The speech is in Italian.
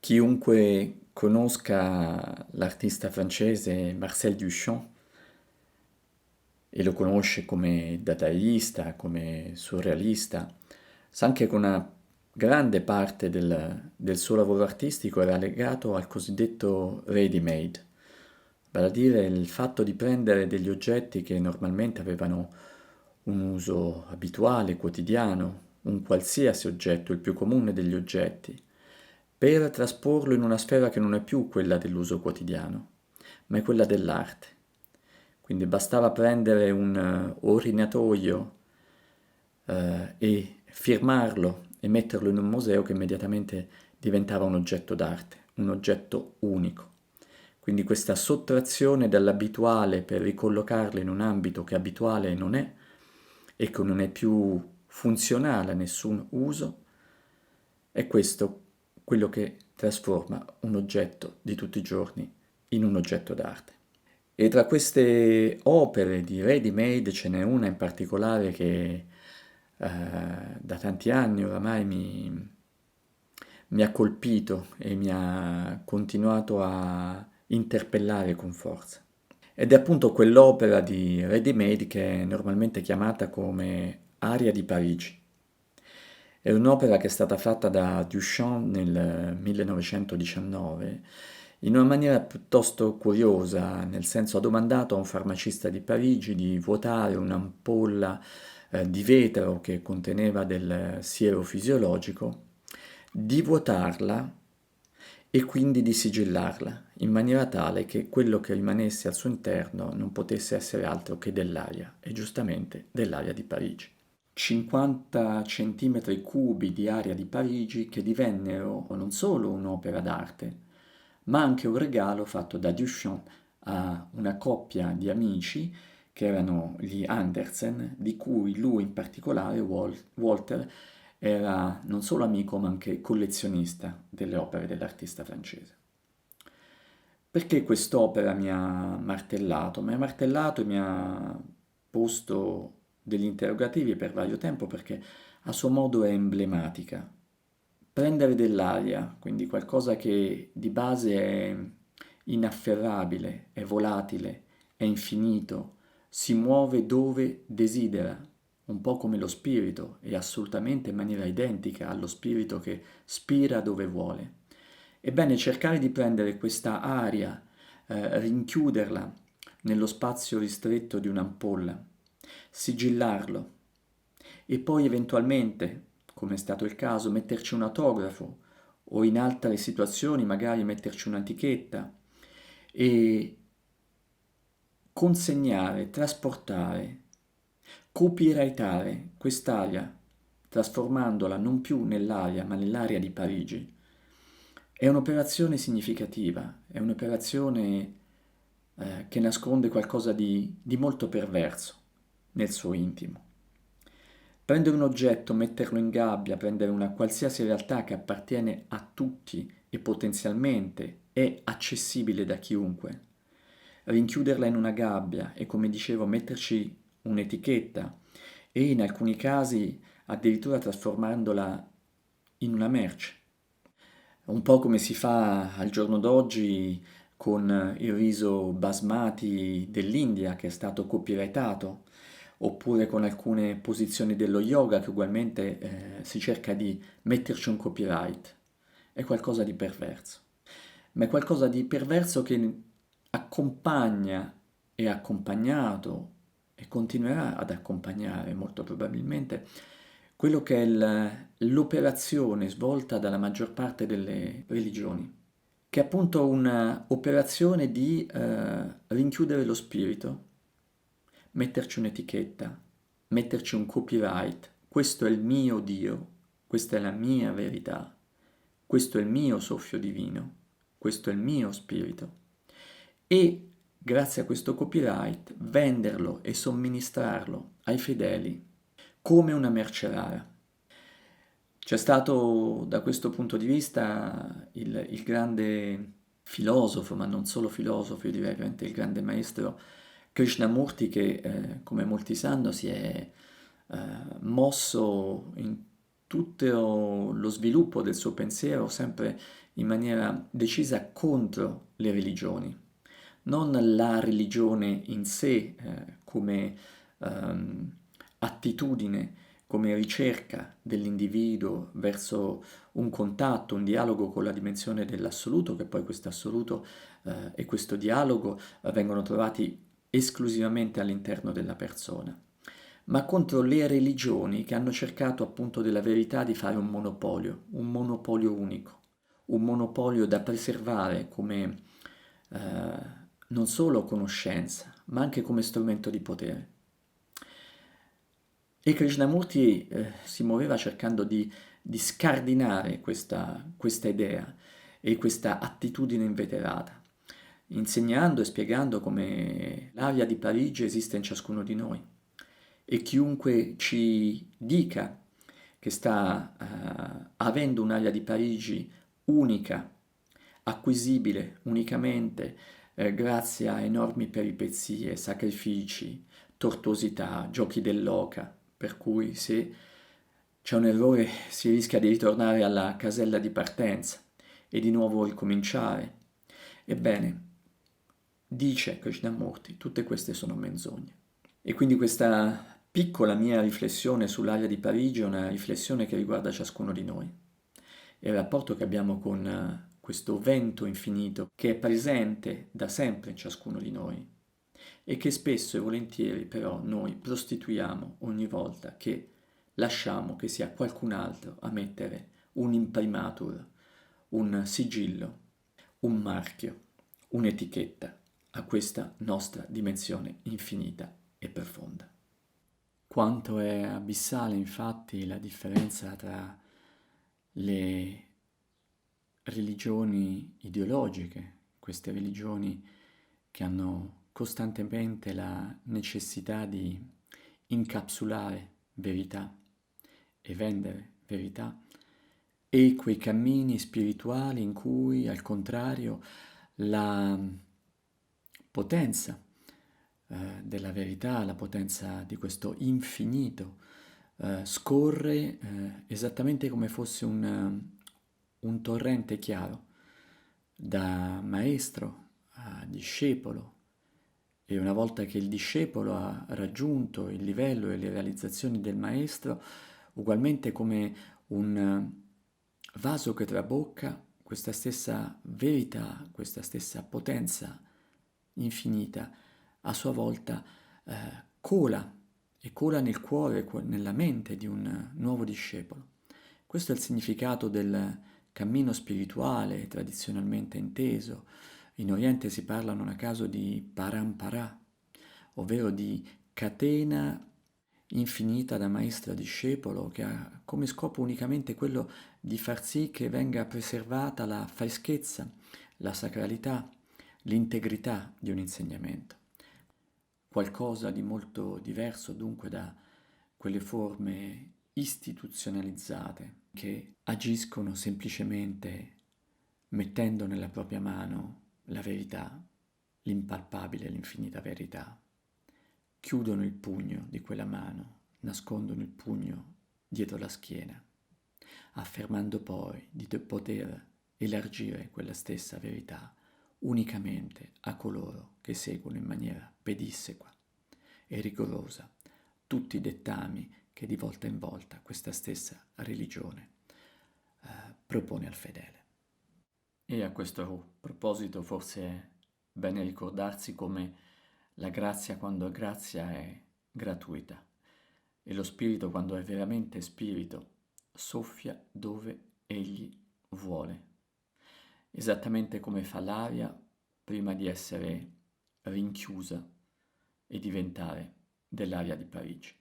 Chiunque conosca l'artista francese Marcel Duchamp e lo conosce come dadaista, come surrealista, sa anche che una grande parte del suo lavoro artistico era legato al cosiddetto ready-made, vale a dire il fatto di prendere degli oggetti che normalmente avevano un uso abituale, quotidiano, un qualsiasi oggetto, il più comune degli oggetti, per trasporlo in una sfera che non è più quella dell'uso quotidiano, ma è quella dell'arte. Quindi bastava prendere un ordinatoio e firmarlo e metterlo in un museo che immediatamente diventava un oggetto d'arte, un oggetto unico. Quindi questa sottrazione dall'abituale per ricollocarlo in un ambito che abituale non è e che non è più funzionale a nessun uso, è questo quello che trasforma un oggetto di tutti i giorni in un oggetto d'arte. E tra queste opere di ready-made ce n'è una in particolare che da tanti anni oramai mi ha colpito e mi ha continuato a interpellare con forza. Ed è appunto quell'opera di ready-made che è normalmente chiamata come Aria di Parigi. È un'opera che è stata fatta da Duchamp nel 1919 in una maniera piuttosto curiosa, nel senso ha domandato a un farmacista di Parigi di vuotare un'ampolla di vetro che conteneva del siero fisiologico, di vuotarla e quindi di sigillarla, in maniera tale che quello che rimanesse al suo interno non potesse essere altro che dell'aria, e giustamente dell'aria di Parigi. 50 centimetri cubi di aria di Parigi che divennero non solo un'opera d'arte, ma anche un regalo fatto da Duchamp a una coppia di amici che erano gli Andersen, di cui lui in particolare, Walter, era non solo amico ma anche collezionista delle opere dell'artista francese. Perché quest'opera mi ha martellato? Mi ha martellato e mi ha posto degli interrogativi per vario tempo perché a suo modo è emblematica. Prendere dell'aria, quindi qualcosa che di base è inafferrabile, è volatile, è infinito, si muove dove desidera, un po' come lo spirito, e assolutamente in maniera identica allo spirito che spira dove vuole. Ebbene, cercare di prendere questa aria, rinchiuderla nello spazio ristretto di un'ampolla, sigillarlo e poi eventualmente, come è stato il caso, metterci un autografo o in altre situazioni magari metterci un'etichetta e consegnare, trasportare, copyrightare quest'aria, trasformandola non più nell'aria ma nell'aria di Parigi, è un'operazione significativa, è un'operazione che nasconde qualcosa di molto perverso nel suo intimo. Prendere un oggetto, metterlo in gabbia, prendere una qualsiasi realtà che appartiene a tutti e potenzialmente è accessibile da chiunque, rinchiuderla in una gabbia e, come dicevo, metterci un'etichetta e in alcuni casi addirittura trasformandola in una merce. Un po' come si fa al giorno d'oggi con il riso basmati dell'India che è stato copyrightato, oppure con alcune posizioni dello yoga che ugualmente si cerca di metterci un copyright. È qualcosa di perverso, ma è qualcosa di perverso che accompagna e ha accompagnato e continuerà ad accompagnare molto probabilmente quello che è l'operazione svolta dalla maggior parte delle religioni, che è appunto un'operazione di rinchiudere lo spirito, metterci un'etichetta, metterci un copyright, questo è il mio Dio, questa è la mia verità, questo è il mio soffio divino, questo è il mio spirito. E grazie a questo copyright venderlo e somministrarlo ai fedeli come una merce rara. C'è stato da questo punto di vista il grande filosofo, ma non solo filosofo, io direi veramente il grande maestro Krishnamurti che, come molti sanno, si è mosso in tutto lo sviluppo del suo pensiero sempre in maniera decisa contro le religioni, non la religione in sé come attitudine, come ricerca dell'individuo verso un contatto, un dialogo con la dimensione dell'assoluto, che poi questo assoluto e questo dialogo vengono trovati esclusivamente all'interno della persona, ma contro le religioni che hanno cercato appunto della verità di fare un monopolio unico, un monopolio da preservare come non solo conoscenza, ma anche come strumento di potere. E Krishnamurti si muoveva cercando di scardinare questa idea e questa attitudine inveterata, insegnando e spiegando come l'aria di Parigi esiste in ciascuno di noi. E chiunque ci dica che sta avendo un'aria di Parigi unica, acquisibile unicamente grazie a enormi peripezie, sacrifici, tortuosità, giochi dell'oca, per cui se c'è un errore si rischia di ritornare alla casella di partenza e di nuovo ricominciare. Ebbene, dice Krishnamurti, tutte queste sono menzogne. E quindi questa piccola mia riflessione sull'aria di Parigi è una riflessione che riguarda ciascuno di noi. E il rapporto che abbiamo con questo vento infinito che è presente da sempre in ciascuno di noi e che spesso e volentieri però noi prostituiamo ogni volta che lasciamo che sia qualcun altro a mettere un imprimatur, un sigillo, un marchio, un'etichetta a questa nostra dimensione infinita e profonda. Quanto è abissale infatti la differenza tra le religioni ideologiche, queste religioni che hanno costantemente la necessità di incapsulare verità e vendere verità, e quei cammini spirituali in cui, al contrario, la potenza della verità, la potenza di questo infinito, scorre esattamente come fosse un torrente chiaro, da maestro a discepolo, e una volta che il discepolo ha raggiunto il livello e le realizzazioni del maestro, ugualmente come un vaso che trabocca, questa stessa verità, questa stessa potenza infinita, a sua volta cola e cola nel cuore, nella mente di un nuovo discepolo. Questo è il significato del cammino spirituale tradizionalmente inteso. In Oriente si parla non a caso di parampara, ovvero di catena infinita da maestro a discepolo, che ha come scopo unicamente quello di far sì che venga preservata la freschezza, la sacralità, l'integrità di un insegnamento. Qualcosa di molto diverso dunque da quelle forme istituzionalizzate che agiscono semplicemente mettendo nella propria mano la verità, l'impalpabile, l'infinita verità. Chiudono il pugno di quella mano, nascondono il pugno dietro la schiena, affermando poi di poter elargire quella stessa verità unicamente a coloro che seguono in maniera pedissequa e rigorosa tutti i dettami che di volta in volta questa stessa religione propone al fedele. E a questo proposito forse è bene ricordarsi come la grazia quando è grazia è gratuita e lo spirito quando è veramente spirito soffia dove egli vuole, esattamente come fa l'aria prima di essere rinchiusa e diventare dell'aria di Parigi.